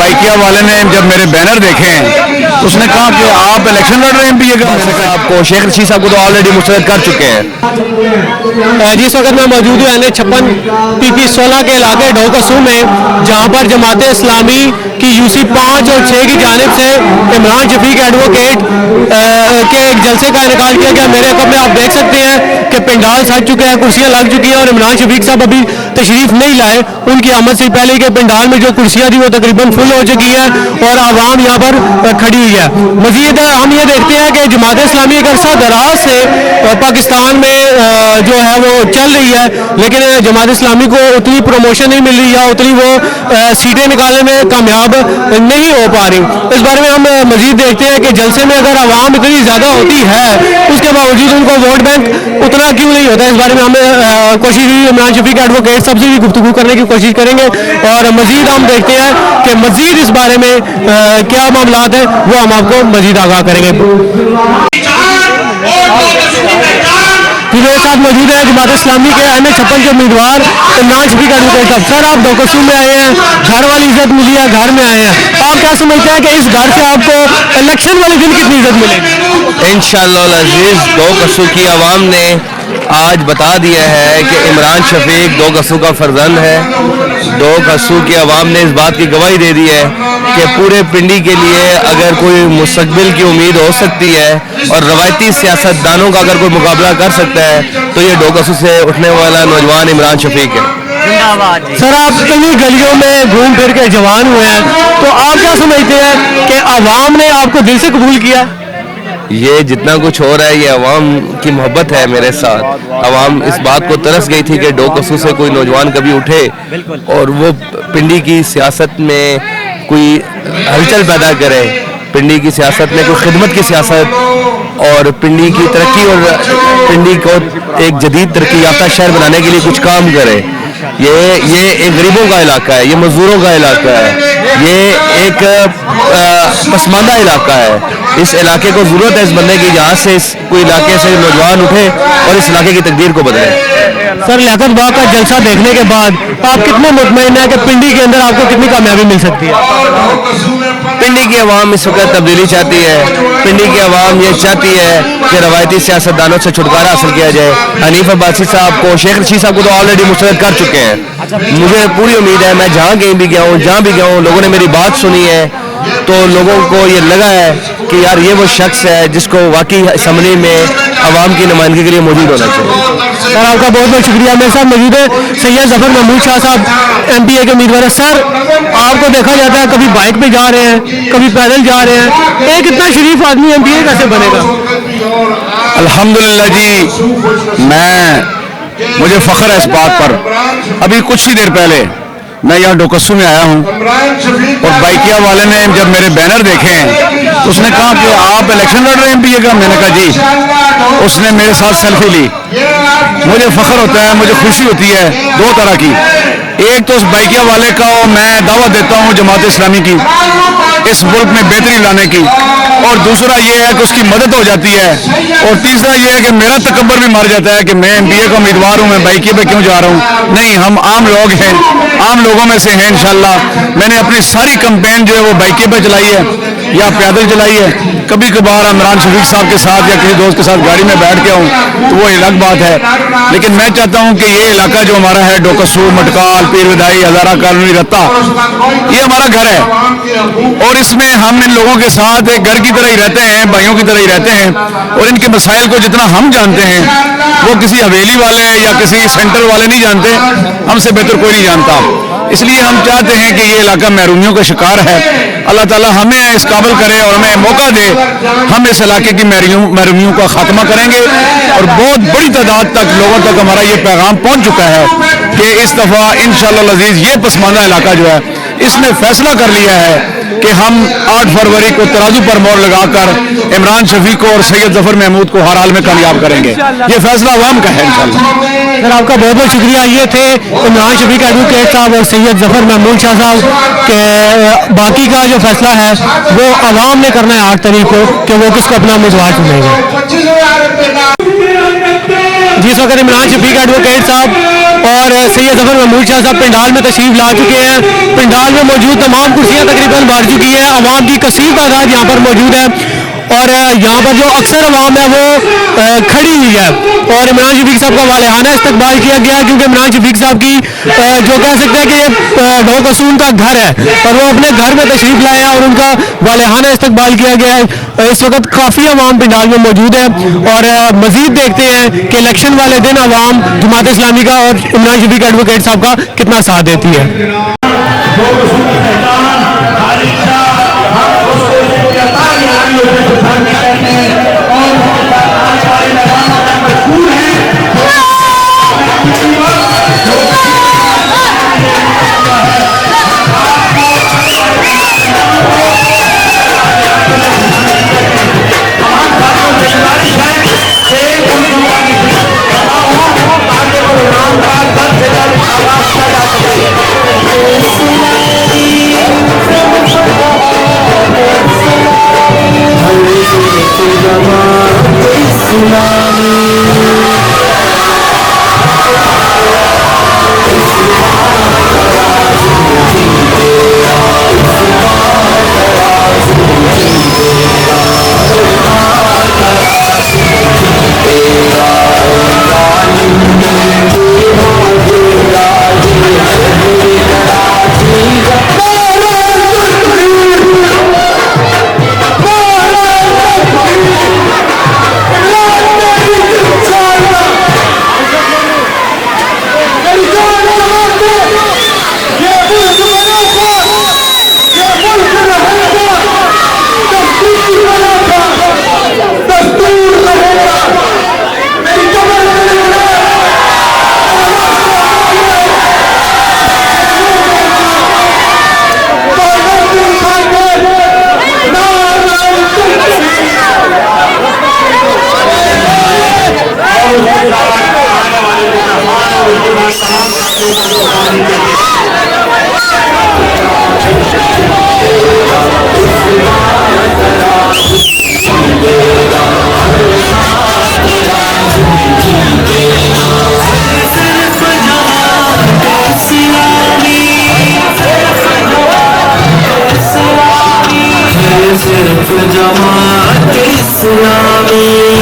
बाइकिया वाले ने जब मेरे बैनर देखे हैं तो उसने कहा कि आप इलेक्शन लड़ रहे हैं एमपीए का। मैंने कहा आपको शेख रशीद साहब को तो ऑलरेडी मुस्तरद कर चुके हैं। जिस वक्त मैं मौजूद हूँ NH56 PP 16 के इलाके ढोकसू में, जहाँ पर जमात इस्लामी की UC 5 और 6 की जानिब से इमरान शफीक एडवोकेट के एक जलसे का इनेकाल किया गया। मेरे कब में आप देख सकते हैं कि पंडाल सज चुके हैं, कुर्सियाँ लग चुकी हैं और इमरान शफीक साहब अभी तशरीफ नहीं लाए। उनकी आमद से पहले के पंडाल में जो कुर्सियाँ थी वो तकरीबन फुल हो चुकी हैं और आवाम यहाँ पर खड़ी हुई है। मजीद हम ये देखते हैं कि जमात इस्लामी एक अरसा दराज से पाकिस्तान में जो है वो चल रही है, लेकिन जमात इस्लामी को उतनी प्रमोशन नहीं मिल रही या उतनी वो सीटें निकालने में कामयाब नहीं हो पा रही। इस बारे में हम मजीद देखते हैं कि जलसे में अगर आवाम इतनी ज़्यादा होती है उसके बावजूद उनको वोट बैंक उतना क्यों नहीं होता। इस बारे में हमें कोशिश हुई इमरान शफीक एडवोकेट साहब से भी गुफ्तगू करने की कोशिश करेंगे और मजीद हम देखते हैं कि मजीद इस बारे में क्या मामलात है वो हम आपको मजीद आगाह करेंगे। मेरे साथ मौजूद है जमात इस्लामी के NH56 के उम्मीदवार इमरान शफीक एडवोकेट साहब। सर, आप ढोकसू में आए हैं, घर वाली इज्जत मिली है, घर में आए हैं, आप क्या समझते हैं कि इस घर से आपको इलेक्शन वाले दिन कितनी इज्जत मिलेगी? इंशाअल्लाह अजीज ढोकसू की आवाम ने आज बता दिया है कि इमरान शफीक ढोकसू का फर्जंद है। ढोकसू की आवाम ने इस बात की गवाही दे दी है कि पूरे पिंडी के लिए अगर कोई मुस्तकबिल की उम्मीद हो सकती है और रवायती सियासतदानों का अगर कोई मुकाबला कर सकता है तो ये ढोकसू से उठने वाला नौजवान इमरान शफीक है। सर, आप कई गलियों में घूम फिर के जवान हुए हैं, तो आप क्या समझते हैं कि आवाम ने आपको दिल से कबूल किया? ये जितना कुछ हो रहा है ये अवाम की मोहब्बत है मेरे साथ। अवाम इस बात को तरस गई थी कि ढोकसू से कोई नौजवान कभी उठे और वो पिंडी की सियासत में कोई हलचल पैदा करे, पिंडी की सियासत में कोई खिदमत की सियासत और पिंडी की तरक्की और पिंडी को एक जदीद तरक्की याफ्ता शहर बनाने के लिए कुछ काम करे। ये एक गरीबों का इलाका है, ये मजदूरों का इलाका है, ये एक पसमानदा इलाका है। इस इलाके को ज़रूरत है इस बनने की जहाँ से इस कोई इलाके से नौजवान उठे और इस इलाके की तकदीर को बदले। सर, लियाकत बाग का जलसा देखने के बाद आप कितने मुतमईन हैं कि पिंडी के अंदर आपको कितनी कामयाबी मिल सकती है? पिंडी की आवाम इस वक्त तब्दीली चाहती है। पिंडी की आवाम ये चाहती है कि रवायती सियासतदानों से छुटकारा हासिल किया जाए। हनीफ अब्बासी साहब को, शेख रशीद साहब को तो ऑलरेडी मुस्तरद कर चुके हैं। मुझे पूरी उम्मीद है, मैं जहाँ कहीं भी गया हूँ, जहाँ भी गया हूँ, लोगों ने मेरी बात सुनी है तो लोगों को ये लगा है कि यार ये वो शख्स है जिसको वाकई असम्बली में आवाम की नुमाइंदगी के लिए मौजूद होना चाहिए। सर, आपका बहुत बहुत शुक्रिया। मेरे साथ मौजूद है सैयद जफर महमूद शाह साहब, MPA के उम्मीदवार है। सर, आपको देखा जाता है कभी बाइक पे जा रहे हैं, कभी पैदल जा रहे हैं, एक इतना शरीफ आदमी MPA कैसे बनेगा? अल्हम्दुलिल्लाह जी, मुझे फ़ख्र है इस बात पर। अभी कुछ ही देर पहले मैं यहाँ ढोकसू में आया हूँ और बाइकिया वाले ने जब मेरे बैनर देखे हैं तो उसने कहा कि आप इलेक्शन लड़ रहे हैं एमपीए का। मैंने कहा जी। उसने मेरे साथ सेल्फी ली। मुझे फ़ख्र होता है, मुझे खुशी होती है दो तरह की। एक तो उस बाइकिया वाले का मैं दावा देता हूँ जमात इस्लामी की इस मुल्क में बेहतरी लाने की, और दूसरा ये है कि उसकी मदद हो जाती है, और तीसरा ये है कि मेरा तकब्बर भी मर जाता है कि मैं एमपीए का उम्मीदवार हूँ, मैं बाइकिया पे क्यों जा रहा हूँ। नहीं, हम आम लोग हैं, आम लोगों में से हैं इंशाल्लाह। मैंने अपनी सारी कैंपेन जो है वो बाइकिया पे चलाई है या पैदल चलाई है। कभी कभार इमरान शफीक साहब के साथ या किसी दोस्त के साथ गाड़ी में बैठ के आऊँ तो वो अलग बात है, लेकिन मैं चाहता हूँ कि ये इलाका जो हमारा है ढोकसू, मटकाल, पीर विदाई, हजारा कॉलोनी, रत्ता, ये हमारा घर है और इसमें हम इन लोगों के साथ एक घर की तरह ही रहते हैं, भाइयों की तरह ही रहते हैं, और इनके मसाइल को जितना हम जानते हैं वो किसी हवेली वाले या किसी सेंटर वाले नहीं जानते, हमसे बेहतर कोई नहीं जानता। इसलिए हम चाहते हैं कि ये इलाका महरूमियों का शिकार है। अल्लाह ताला हमें इस काबिल करे और हमें मौका दे, हम इस इलाके की महरूमियों का खात्मा करेंगे। और बहुत बड़ी तादाद तक लोगों तक हमारा ये पैगाम पहुंच चुका है कि इस दफ़ा इंशाअल्लाह अज़ीज़ ये पसमानदा इलाका जो है इसने फैसला कर लिया है कि हम 8 फरवरी को तराजू पर मोहर लगाकर इमरान शफीक को और सैयद जफर महमूद को हर हाल में कामयाब करेंगे। ये फैसला अवाम का है इंशाअल्लाह। सर, आपका बहुत बहुत शुक्रिया। ये थे इमरान शफीक एडवोकेट साहब और सैयद जफर महमूद शाह साहब के। बाकी का जो फैसला है वो अवाम ने करना है 8 तारीख को कि वो किसको अपना उम्मीदवार चुनेंगे। जिस वक्त इमरान शफीक एडवोकेट साहब اور سید ظفر محمود شاہ صاحب پنڈال میں تشریف لا چکے ہیں. پنڈال میں موجود تمام کرسیاں تقریباً بھر چکی ہیں. عوام کی کثیر تعداد یہاں پر موجود ہے اور یہاں پر جو اکثر عوام ہے وہ کھڑی ہوئی ہے اور عمران شفیق صاحب کا والہانہ استقبال کیا گیا ہے کیونکہ عمران شفیق صاحب کی جو کہہ سکتے ہیں کہ یہ ڈھوک اسون کا گھر ہے اور وہ اپنے گھر میں تشریف لائے ہیں اور ان کا والہانہ استقبال کیا گیا ہے. اس وقت کافی عوام پنڈال میں موجود ہے اور مزید دیکھتے ہیں کہ الیکشن والے دن عوام جماعت اسلامی کا اور عمران شفیق ایڈوکیٹ صاحب کا کتنا ساتھ دیتی ہے. جماعت اسلامی